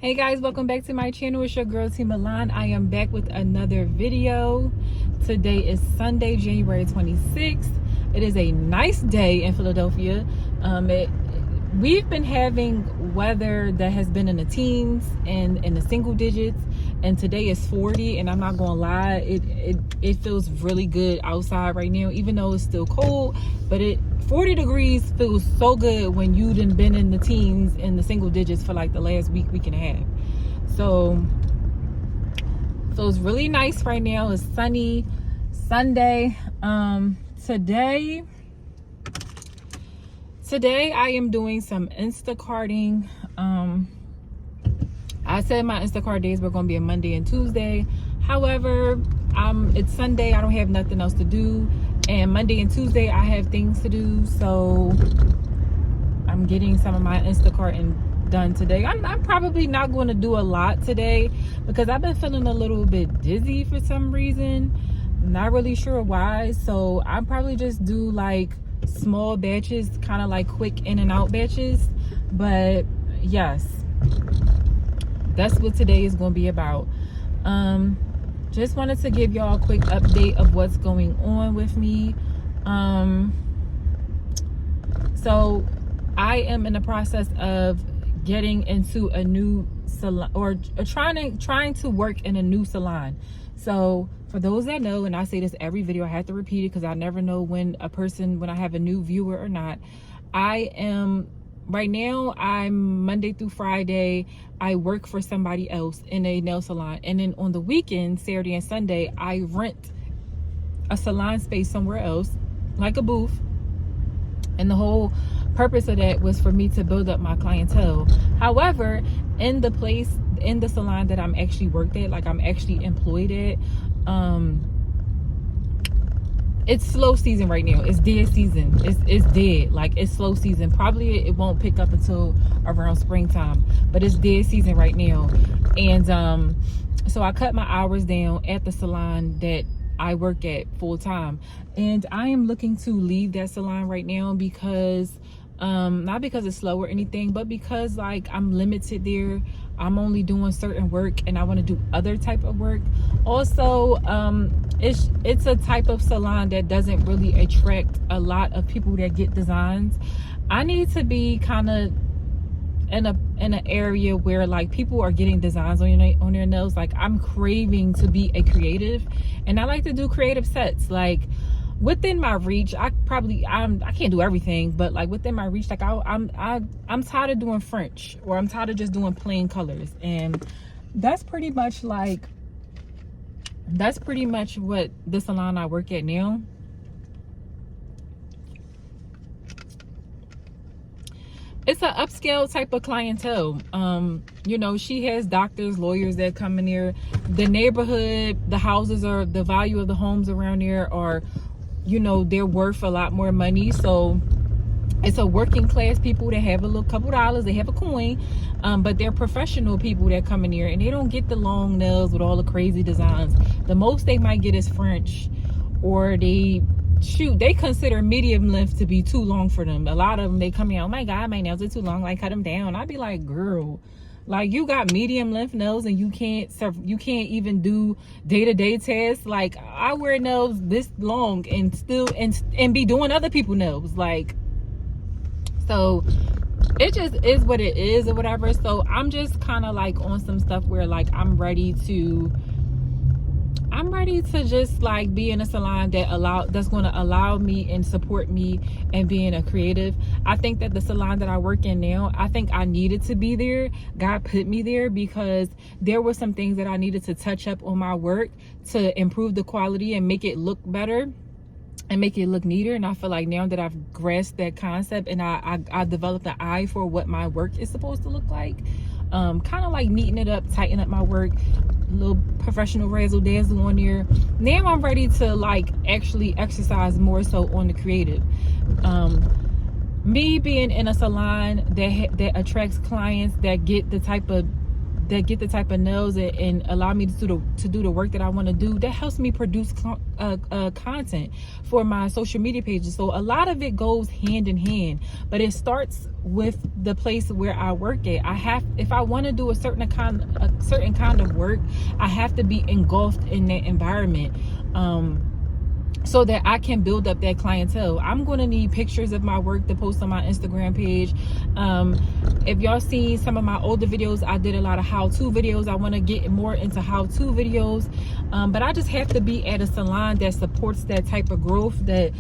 Hey guys, welcome back to my channel. It's your girl T Milan. I am back with another video. Today is Sunday, January 26th. It is a nice day in Philadelphia. We've been having weather that has been in the teens and in the single digits, and today is 40, and I'm not gonna lie, it feels really good outside right now, even though it's still cold. But 40 degrees feels so good when you done been in the teens and the single digits for like the last week and a half. So it's really nice right now. It's sunny Sunday. Today I am doing some Instacarting. I said my Instacart days were going to be a Monday and Tuesday. However, it's Sunday. I don't have nothing else to do. And Monday and Tuesday, I have things to do. So I'm getting some of my Instacarting done today. I'm probably not going to do a lot today because I've been feeling a little bit dizzy for some reason. Not really sure why. So I'll probably just do like small batches, kind of like quick in and out batches. But yes, that's what today is going to be about. Just wanted to give y'all a quick update of what's going on with me. So I am in the process of getting into a new salon, or trying to work in a new salon. So for those that know, and I say this every video, I have to repeat it because I never know when I have a new viewer or not. Right now, I'm Monday through Friday, I work for somebody else in a nail salon. And then on the weekend, Saturday and Sunday, I rent a salon space somewhere else, like a booth. And the whole purpose of that was for me to build up my clientele. However, in the salon that I'm actually worked at, like I'm actually employed at, it's slow season right now. It's dead season. It's dead. Like, it's slow season. Probably it won't pick up until around springtime, but it's dead season right now. And so I cut my hours down at the salon that I work at full time, and I am looking to leave that salon right now because not because it's slow or anything, but because like I'm limited there. I'm only doing certain work and I want to do other type of work. Also, it's a type of salon that doesn't really attract a lot of people that get designs. I need to be kind of in an area where like people are getting designs on their nails. Like, I'm craving to be a creative, and I like to do creative sets. Like, within my reach, I can't do everything, but like within my reach, like I'm tired of doing French, or I'm tired of just doing plain colors. And that's pretty much what the salon I work at now. It's an upscale type of clientele. She has doctors, lawyers that come in there. The neighborhood, the houses, are the value of the homes around there are, they're worth a lot more money. So it's a working class people that have a little couple dollars, they have a coin, but they're professional people that come in here, and they don't get the long nails with all the crazy designs. The most they might get is French, or they consider medium length to be too long for them. A lot of them, they come in, oh my god, my nails are too long, like cut them down. I'd be like, girl, like, you got medium length nails and you can't even do day-to-day tasks. Like, I wear nails this long and still and be doing other people's nails. Like, so it just is what it is or whatever. So I'm just kind of like on some stuff where like I'm ready to just like be in a salon that's going to allow me and support me and being a creative. I think that the salon that I work in now, I think I needed to be there. God put me there because there were some things that I needed to touch up on my work to improve the quality and make it look better and make it look neater. And I feel like now that I've grasped that concept and I developed an eye for what my work is supposed to look like, kind of like neaten it up, tighten up my work, little professional razzle dazzle on there. Now I'm ready to like actually exercise more so on the creative. Me being in a salon that attracts clients that get the type of that get the type of nails and allow me to do the work that I want to do, that helps me produce content for my social media pages. So a lot of it goes hand in hand, but it starts with the place where I work at. If I want to do a certain kind of work, I have to be engulfed in that environment, so that I can build up that clientele. I'm going to need pictures of my work to post on my Instagram page. If y'all see some of my older videos, I did a lot of how-to videos. I want to get more into how-to videos, but I just have to be at a salon that supports that type of growth, that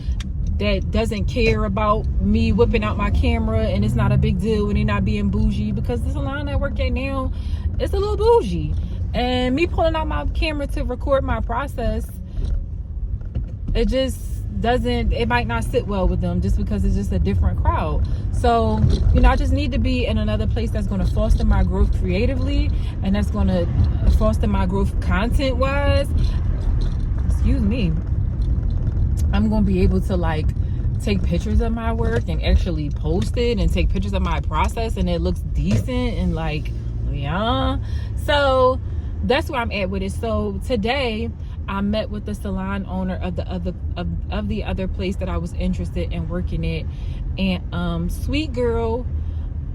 doesn't care about me whipping out my camera and it's not a big deal and they're not being bougie, because the salon I work at now, it's a little bougie, and me pulling out my camera to record my process, it just doesn't, it might not sit well with them, just because it's just a different crowd. So, you know, I just need to be in another place that's going to foster my growth creatively, and that's going to foster my growth content wise. Excuse me. I'm going to be able to like take pictures of my work and actually post it, and take pictures of my process and it looks decent and like, yeah. So that's where I'm at with it. So today I met with the salon owner of the other place that I was interested in working at, and sweet girl.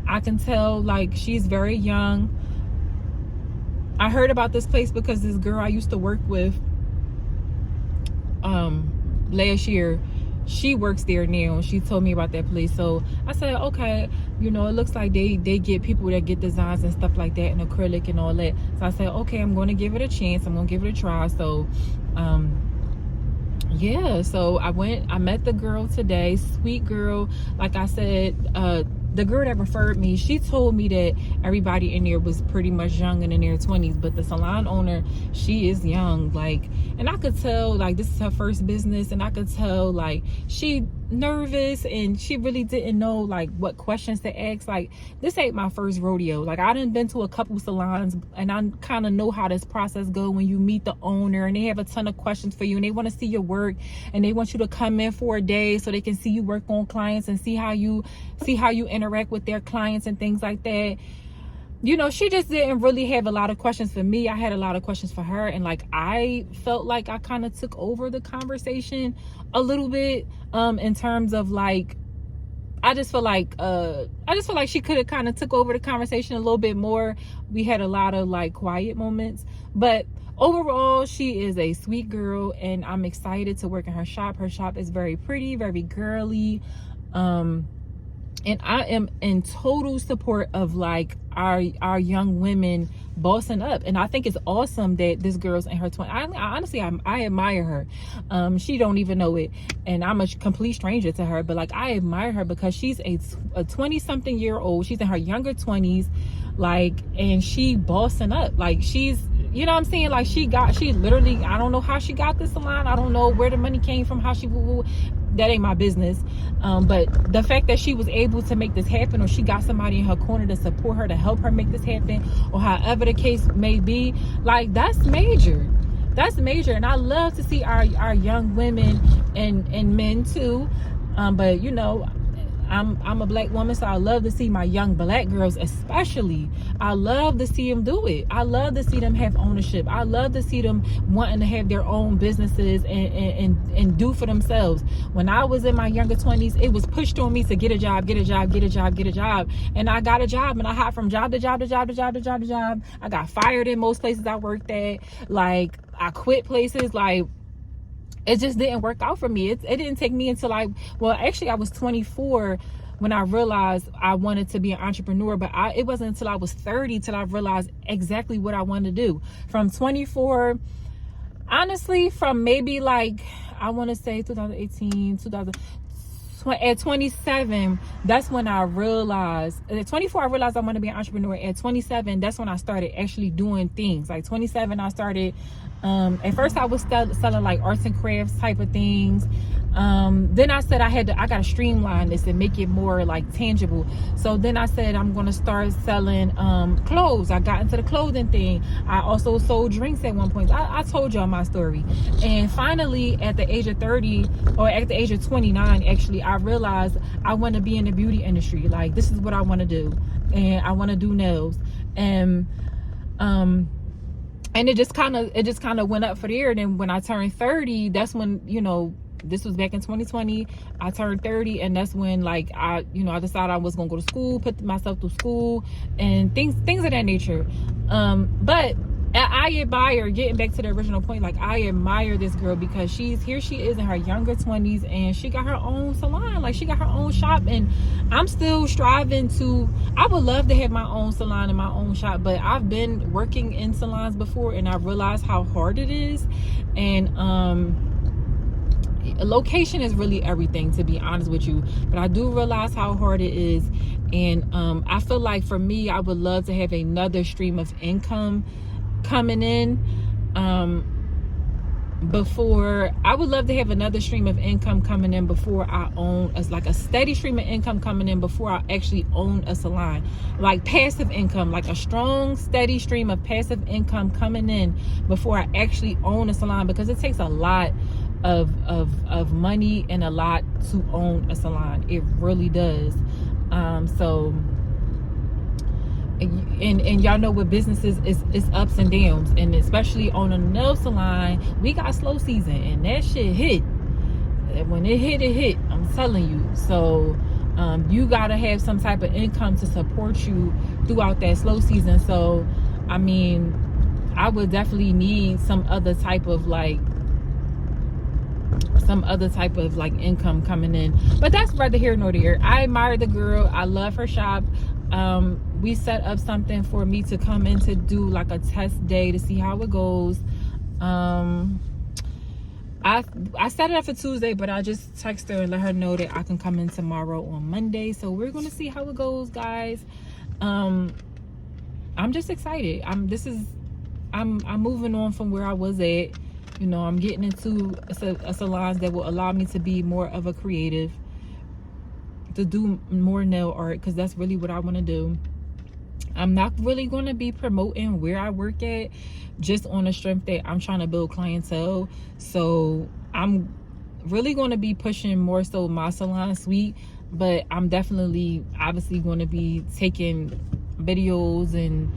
I can tell like she's very young. I heard about this place because this girl I used to work with last year, she works there now, and she told me about that place. So I said, okay, you know, it looks like they get people that get designs and stuff like that, and acrylic and all that. So I said, okay, I'm going to give it a chance, I'm going to give it a try. So yeah, so I met the girl today, sweet girl. Like I said, the girl that referred me, she told me that everybody in there was pretty much young and in their 20s, but the salon owner, she is young, like, and I could tell like this is her first business, and I could tell like she nervous and she really didn't know like what questions to ask. Like, this ain't my first rodeo. Like, I done been to a couple salons, and I kind of know how this process go when you meet the owner and they have a ton of questions for you, and they want to see your work, and they want you to come in for a day so they can see you work on clients and see how you interact with their clients and things like that. You know, she just didn't really have a lot of questions for me. I had a lot of questions for her, and like I felt like I kind of took over the conversation a little bit, in terms of like, I just feel like she could have kind of took over the conversation a little bit more. We had a lot of like quiet moments, but overall she is a sweet girl, and I'm excited to work in her shop. Her shop is very pretty, very girly, and I am in total support of like our young women bossing up. And I think it's awesome that this girl's in her 20s. Honestly, I admire her. She don't even know it, and I'm a complete stranger to her, but like I admire her because she's a 20-something year old. She's in her younger 20s, like, and she bossing up. Like, she's, you know what I'm saying? Like, she literally, I don't know how she got this salon. I don't know where the money came from, how she, that ain't my business. But the fact that she was able to make this happen, or she got somebody in her corner to support her, to help her make this happen, or however the case may be, like, that's major. That's major. And I love to see our young women and men too. But you know, I'm a black woman, so I love to see my young black girls especially. I love to see them do it. I love to see them have ownership. I love to see them wanting to have their own businesses and do for themselves. When I was in my younger 20s, it was pushed on me to get a job, get a job, get a job, get a job. And I got a job, and I hopped from job to job to job to job to job to job. I got fired in most places I worked at. Like, I quit places. Like, it just didn't work out for me. It didn't take me until I was 24 when I realized I wanted to be an entrepreneur, but it wasn't until I was 30 till I realized exactly what I wanted to do. From 24, honestly, from maybe like, I want to say 2018, at 27, that's when I realized, at 24, I realized I want to be an entrepreneur. At 27, that's when I started actually doing things. Like 27, I started, at first I was selling like arts and crafts type of things. Then I said I got to streamline this and make it more like tangible. So then I said I'm going to start selling clothes. I got into the clothing thing. I also sold drinks at one point. I told y'all my story. And finally, at the age of 30, or at the age of 29, actually, I realized I want to be in the beauty industry. Like, this is what I want to do. And I want to do nails. And And it just kind of went up for there. And then when I turned 30, that's when, you know, this was back in 2020, I turned 30, and that's when, like, I decided I was gonna go to school, put myself through school and things of that nature. But I admire, getting back to the original point, like, I admire this girl because she is in her younger 20s, and she got her own salon, like, she got her own shop. And I'm still striving to, I would love to have my own salon and my own shop, but I've been working in salons before, and I realized how hard it is. And location is really everything, to be honest with you, but I do realize how hard it is. And I feel like, for me, I would love to have another stream of income coming in. Before I would love to have another stream of income coming in before I own, as like a steady stream of income coming in before I actually own a salon, like passive income, like a strong steady stream of passive income coming in before I actually own a salon, because it takes a lot of money and a lot to own a salon. It really does. So and y'all know with businesses, it's ups and downs, and especially on a nail salon, we got slow season, and that shit hit. When it hit, I'm telling you. So you gotta have some type of income to support you throughout that slow season. So I mean, I would definitely need some other type of like income coming in, but that's neither here nor there. I admire the girl. I love her shop. We set up something for me to come in to do like a test day to see how it goes. I set it up for Tuesday, but I just text her and let her know that I can come in tomorrow on Monday. So we're gonna see how it goes, guys. I'm just excited. I'm moving on from where I was at. You know, I'm getting into a salons that will allow me to be more of a creative, to do more nail art, because that's really what I want to do. I'm not really going to be promoting where I work at, just on the strength that I'm trying to build clientele. So I'm really going to be pushing more so my salon suite, but I'm definitely obviously going to be taking videos and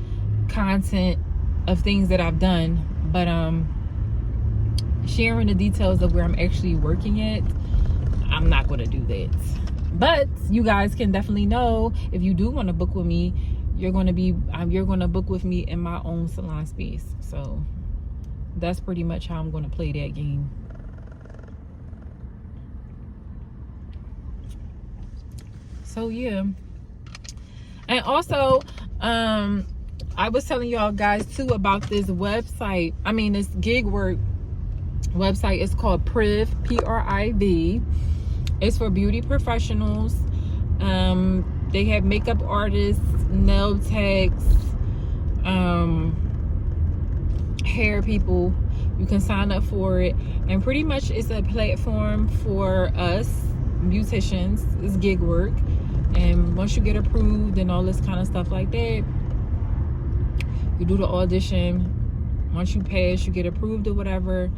content of things that I've done, but sharing the details of where I'm actually working at, I'm not going to do that. But you guys can definitely know, if you do want to book with me, you're going to book with me in my own salon space. So that's pretty much how I'm going to play that game. So yeah. And also, I was telling y'all guys too about this website. I mean, this gig work website is called PRIV, PRIV. It's for beauty professionals. They have makeup artists, nail techs, hair people. You can sign up for it, and pretty much it's a platform for us beauticians. It's gig work, and once you get approved and all this kind of stuff like that, you do the audition. Once you pass, you get approved or whatever.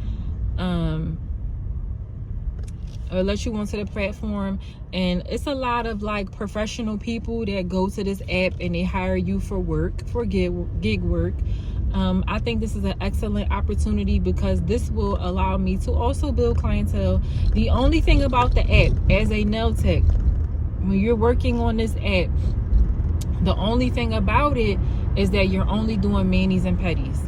Or let you onto the platform, and it's a lot of like professional people that go to this app and they hire you for work, for gig work. I think this is an excellent opportunity because this will allow me to also build clientele. The only thing about the app, as a nail tech, when you're working on this app, the only thing about it is that you're only doing manis and pedis.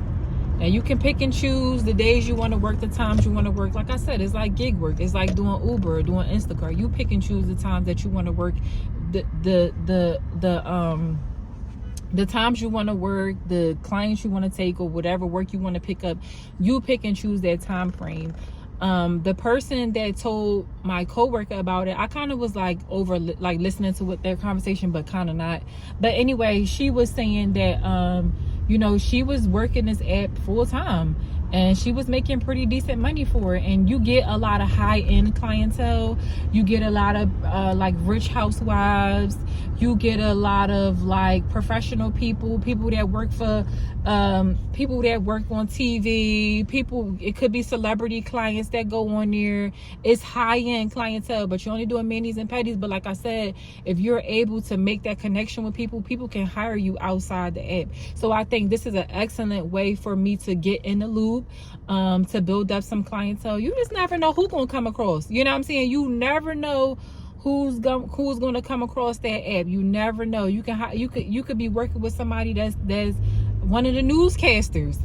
Now you can pick and choose the days you want to work, the times you want to work. Like I said, it's like gig work. It's like doing Uber, doing Instacart. You pick and choose the times that you want to work, the times you want to work, the clients you want to take, or whatever work you want to pick up. You pick and choose that time frame. The person that told my coworker about it, I kind of was like listening to their conversation, but kind of not. But anyway, she was saying that you know, she was working this app full time, and she was making pretty decent money for it. And you get a lot of high-end clientele. You get a lot of like rich housewives. You get a lot of like professional people that work for people that work on TV, people, it could be celebrity clients that go on there. It's high-end clientele, but you're only doing manis and petties. But like I said, if you're able to make that connection with people, people can hire you outside the app. So I think this is an excellent way for me to get in the loop, to build up some clientele. You just never know who's gonna come across. You know what I'm saying? You never know who's going to come across that app. You never know. You could be working with somebody that's one of the newscasters,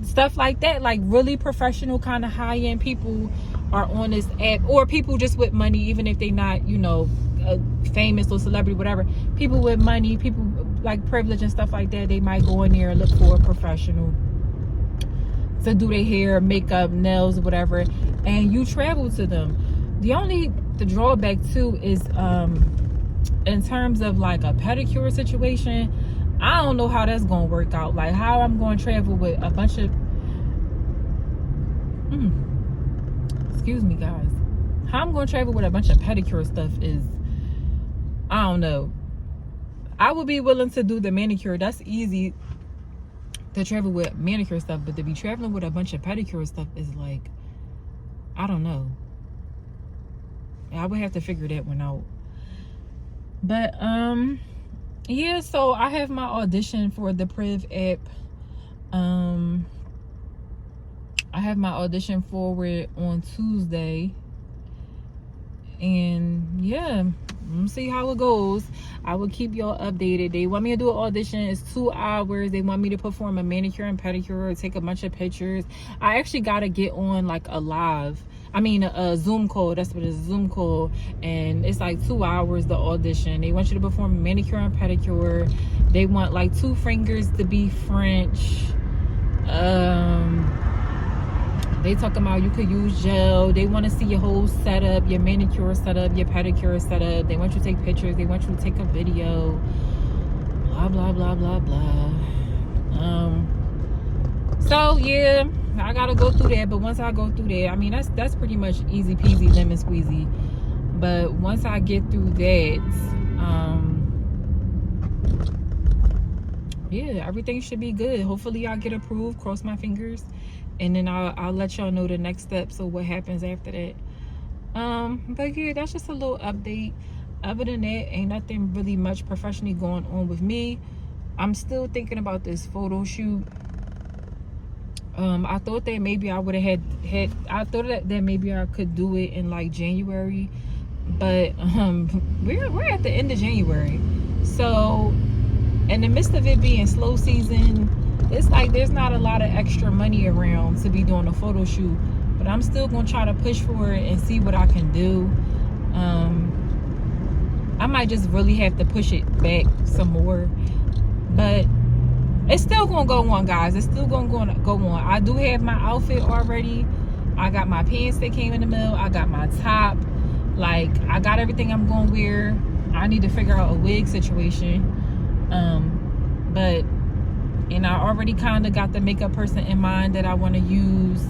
stuff like that. Like really professional kind of high-end people are on this app, or people just with money, even if they not, you know, famous or celebrity, whatever. People with money, people like privilege and stuff like that, they might go in there and look for a professional to do their hair, makeup, nails, whatever, and you travel to them. The drawback too is in terms of like a pedicure situation, I don't know how that's gonna work out. Like how I'm gonna travel with a bunch of excuse me guys, how I'm gonna travel with a bunch of pedicure stuff is, I don't know. I would be willing to do the manicure. That's easy to travel with manicure stuff, but to be traveling with a bunch of pedicure stuff is like, I don't know. I would have to figure that one out. But yeah, so I have my audition for the PRIV app. I have my audition for it on Tuesday, and yeah, let's see how it goes. I will keep y'all updated. They want me to do an audition. It's 2 hours. They want me to perform a manicure and pedicure, take a bunch of pictures. I actually gotta get on like a Zoom call. That's what it is, Zoom call. And it's like 2 hours, the audition. They want you to perform a manicure and pedicure. They want like 2 fingers to be French. They talking about you could use gel. They want to see your whole setup, your manicure setup, your pedicure setup. They want you to take pictures. They want you to take a video. Blah, blah, blah, blah, blah. So yeah, I gotta go through that. But once I go through that, I mean, that's pretty much easy peasy lemon squeezy. But once I get through that, yeah, everything should be good. Hopefully I get approved, cross my fingers, and then I'll let y'all know the next steps or what happens after that. But yeah, that's just a little update. Other than that, ain't nothing really much professionally going on with me. I'm still thinking about this photo shoot. I thought that maybe I would have I thought that maybe I could do it in like January, but we're at the end of January, so in the midst of it being slow season, it's like there's not a lot of extra money around to be doing a photo shoot. But I'm still gonna try to push for it and see what I can do. I might just really have to push it back some more, but it's still gonna go on, guys. It's still gonna go on. I do have my outfit already. I got my pants that came in the mail. I got my top. Like, I got everything I'm gonna wear. I need to figure out a wig situation. And I already kind of got the makeup person in mind that I want to use,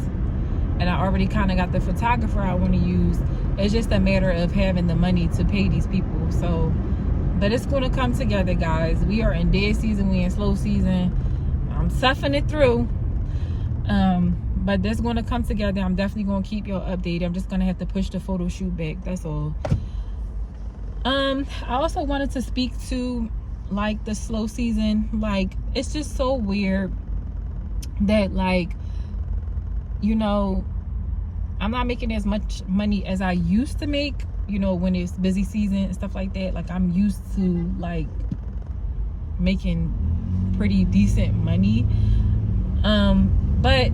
and I already kind of got the photographer I want to use. It's just a matter of having the money to pay these people. So, but it's going to come together, guys. We are in dead season. We in slow season. I'm toughing it through. But that's going to come together. I'm definitely going to keep y'all updated. I'm just going to have to push the photo shoot back. That's all. I also wanted to speak to like the slow season. Like, it's just so weird that, like, you know, I'm not making as much money as I used to make, you know, when it's busy season and stuff like that. Like, I'm used to like making pretty decent money. But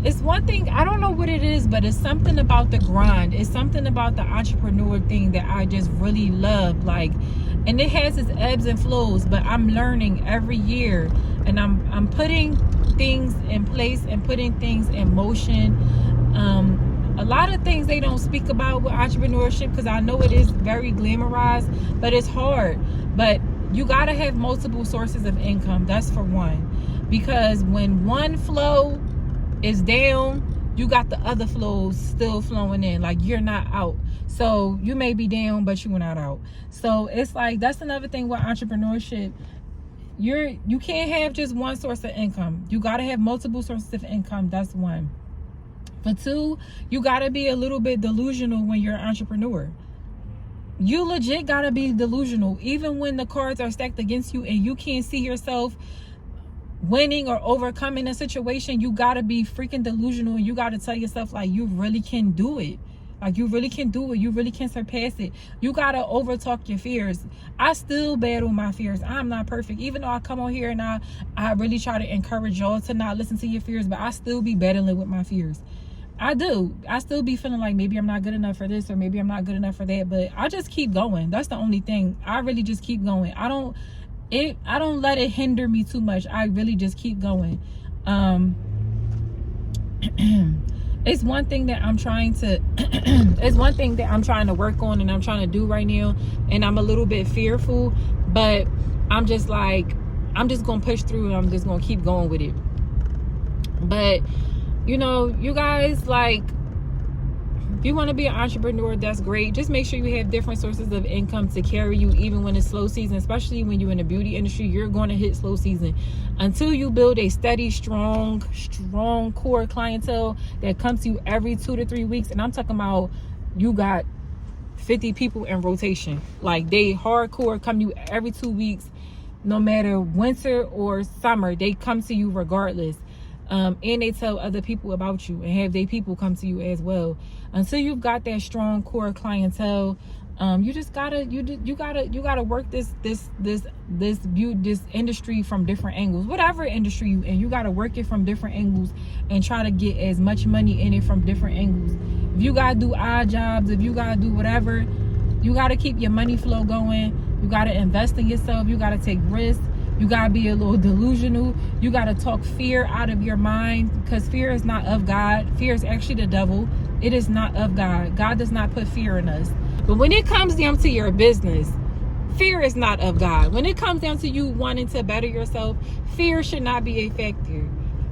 it's one thing, I don't know what it is, but it's something about the grind. It's something about the entrepreneur thing that I just really love. Like, and it has its ebbs and flows, but I'm learning every year, and I'm putting things in place and putting things in motion. A lot of things they don't speak about with entrepreneurship, because I know it is very glamorized, but it's hard. But you got to have multiple sources of income. That's for one, because when one flow is down, you got the other flows still flowing in. Like, you're not out. So you may be down, but you're not out. So it's like, that's another thing with entrepreneurship. You can't have just one source of income. You got to have multiple sources of income. That's one. For two, you got to be a little bit delusional when you're an entrepreneur. You legit got to be delusional. Even when the cards are stacked against you and you can't see yourself winning or overcoming a situation, you got to be freaking delusional. And you got to tell yourself, like, you really can do it. Like, you really can do it. You really can surpass it. You got to overtalk your fears. I still battle my fears. I'm not perfect. Even though I come on here and I really try to encourage y'all to not listen to your fears, but I still be battling with my fears. I do. I still be feeling like maybe I'm not good enough for this or maybe I'm not good enough for that. But I just keep going. That's the only thing. I really just keep going. I don't let it hinder me too much. I really just keep going. It's one thing that I'm trying to it's one thing that I'm trying to work on and I'm trying to do right now, and I'm a little bit fearful, but I'm just like, I'm just gonna push through and I'm just gonna keep going with it. But you know, you guys, like, if you want to be an entrepreneur, that's great. Just make sure you have different sources of income to carry you even when it's slow season. Especially when you're in the beauty industry, you're going to hit slow season. Until you build a steady, strong core clientele that comes to you every 2 to 3 weeks. And I'm talking about, you got 50 people in rotation. Like, they hardcore come to you every 2 weeks. No matter winter or summer, they come to you regardless. And they tell other people about you and have their people come to you as well. Until you've got that strong core clientele, you just gotta work this industry from different angles. Whatever industry you in, you gotta work it from different angles and try to get as much money in it from different angles. If you gotta do odd jobs, if you gotta do whatever, you gotta keep your money flow going. You gotta invest in yourself. You gotta take risks. You got to be a little delusional. You got to talk fear out of your mind, because fear is not of God. Fear is actually the devil. It is not of God. God does not put fear in us. But when it comes down to your business, fear is not of God. When it comes down to you wanting to better yourself, fear should not be a factor.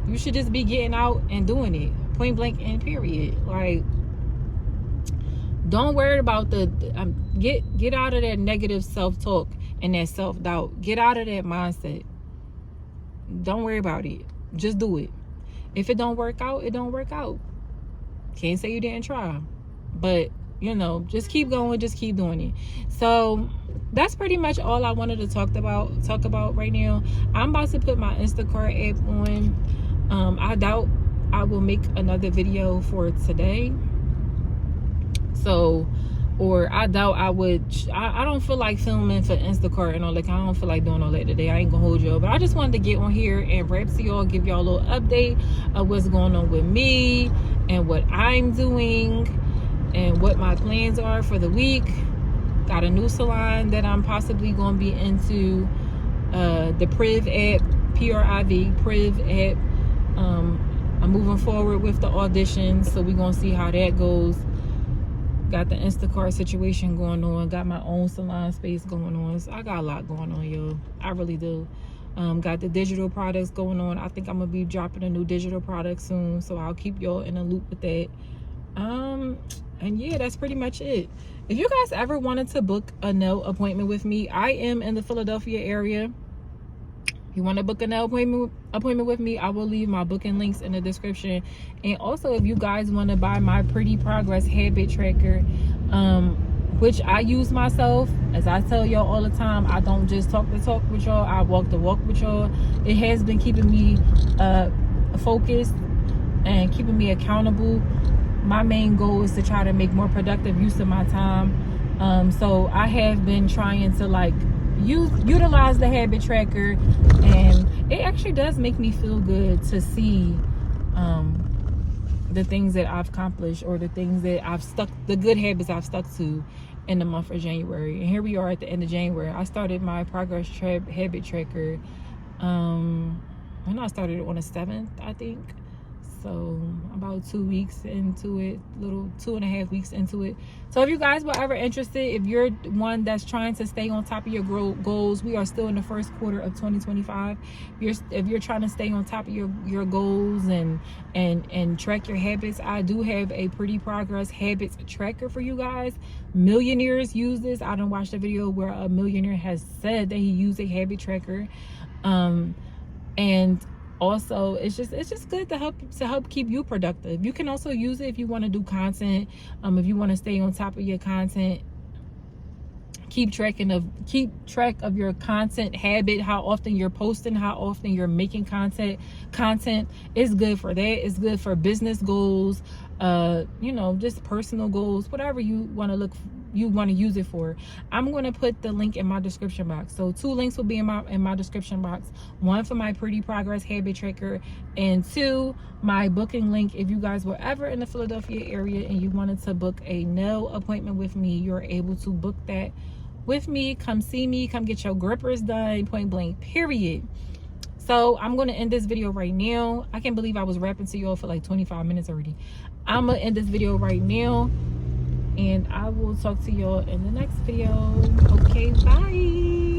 You should just be getting out and doing it. Point blank and period. Like, don't worry about get out of that negative self-talk and that self-doubt. Get out of that mindset. Don't worry about it. Just do it. If it don't work out, it don't work out. Can't say you didn't try. But, you know, just keep going. Just keep doing it. So that's pretty much all I wanted to talk about right now. I'm about to put my Instacart app on. I doubt I will make another video for today. So, or I doubt I would. I don't feel like filming for Instacart and all that. I don't feel like doing all that today. I ain't gonna hold y'all, but I just wanted to get on here and rap to y'all, give y'all a little update of what's going on with me and what I'm doing and what my plans are for the week. Got a new salon that I'm possibly gonna be into. The PRIV app, PRIV app. I'm moving forward with the auditions, so we're gonna see how that goes. Got the Instacart situation going on. Got my own salon space going on. So I got a lot going on, yo. I really do. Got the digital products going on. I think I'm going to be dropping a new digital product soon. So I'll keep y'all in a loop with that. And yeah, that's pretty much it. If you guys ever wanted to book a nail appointment with me, I am in the Philadelphia area. If you want to book a nail appointment with me, I will leave my booking links in the description. And also, if you guys want to buy my Pretty Progress habit tracker, which I use myself, as I tell y'all all the time, I don't just talk the talk with y'all, I walk the walk with y'all. It has been keeping me focused and keeping me accountable. My main goal is to try to make more productive use of my time. So I have been trying to, like, utilize the habit tracker, and it actually does make me feel good to see the things that I've accomplished, or the things that the good habits I've stuck to in the month of January. And here we are at the end of January. I started my progress habit tracker when I started it on the 7th, I think. So about 2 weeks into it, little 2.5 weeks into it. So if you guys were ever interested, if you're one that's trying to stay on top of your goals, we are still in the first quarter of 2025. If you're trying to stay on top of your goals and track your habits, I do have a Pretty Progress habits tracker for you guys. Millionaires use this. I done watched a video where a millionaire has said that he used a habit tracker, and also it's just good to help keep you productive. You can also use it if you want to do content, if you want to stay on top of your content, keep track of your content habit, how often you're posting, how often you're making content. Is good for that. It's good for business goals, just personal goals, whatever you want to use it for. I'm going to put the link in my description box. So 2 links will be in my description box. 1 for my Pretty Progress habit tracker, and 2, my booking link. If you guys were ever in the Philadelphia area and you wanted to book a nail appointment with me, you're able to book that with me. Come see me, come get your grippers done, point blank, period. So I'm going to end this video right now. I can't believe I was rapping to y'all for like 25 minutes already. I'm going to end this video right now, and I will talk to y'all in the next video. Okay, bye.